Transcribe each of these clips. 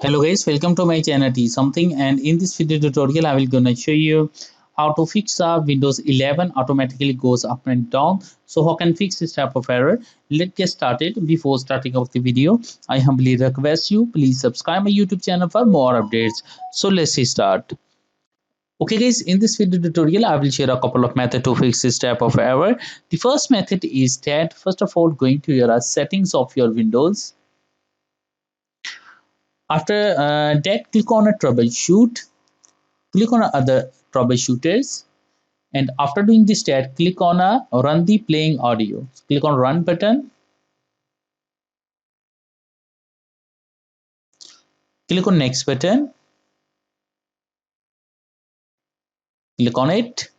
Hello guys, welcome to my channel T something, and in this video tutorial I will gonna show you how to fix Windows 11 automatically goes up and down. So how can fix this type of error? Let's get started. Before starting off the video, I humbly request you please subscribe my YouTube channel for more updates. So let's start. Okay guys, in this video tutorial I will share a couple of methods to fix this type of error. The first method is that first of all going to your settings of your Windows. After that, click on a troubleshoot, click on other troubleshooters, and after doing this step, click on a run the playing audio. Click on run button, click on next button, click on it,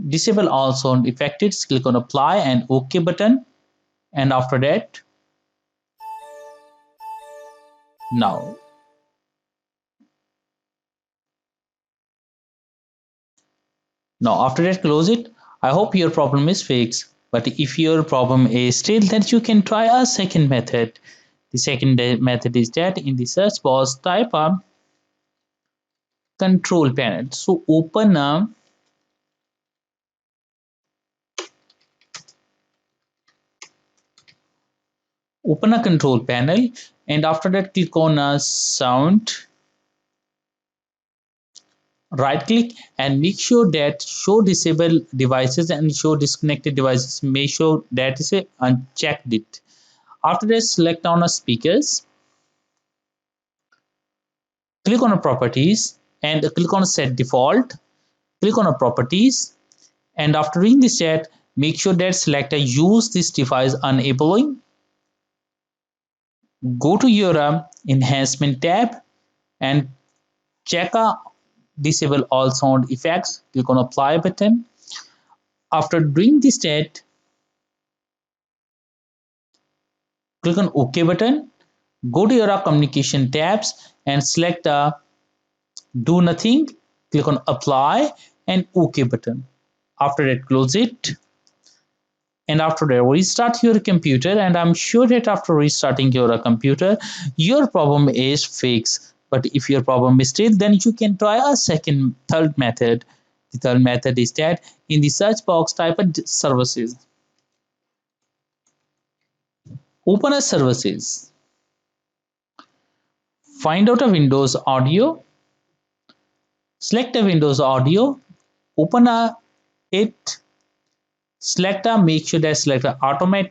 disable all sound effects, click on apply and OK button, and after that, now. Now after that, close it. I hope your problem is fixed. But if your problem is still, then you can try a second method. The second method is that in the search box type a control panel. So open a control panel, and after that click on a sound, right click and make sure that show disable devices and show disconnected devices, make sure that is unchecked it. After that, select on a speakers, click on a properties and click on set default, click on a properties, and after doing this set, make sure that select a use this device enabling. Go to your enhancement tab and check disable all sound effects. Click on apply button. After doing this state, click on OK button. Go to your communication tabs and select do nothing. Click on apply and OK button. After that, close it. And after that, restart your computer, and I'm sure that after restarting your computer, your problem is fixed. But if your problem is still, then you can try a third method. The third method is that in the search box type of services, open a services, find out a Windows audio, select a Windows audio, open a it, select a make sure that select a automatic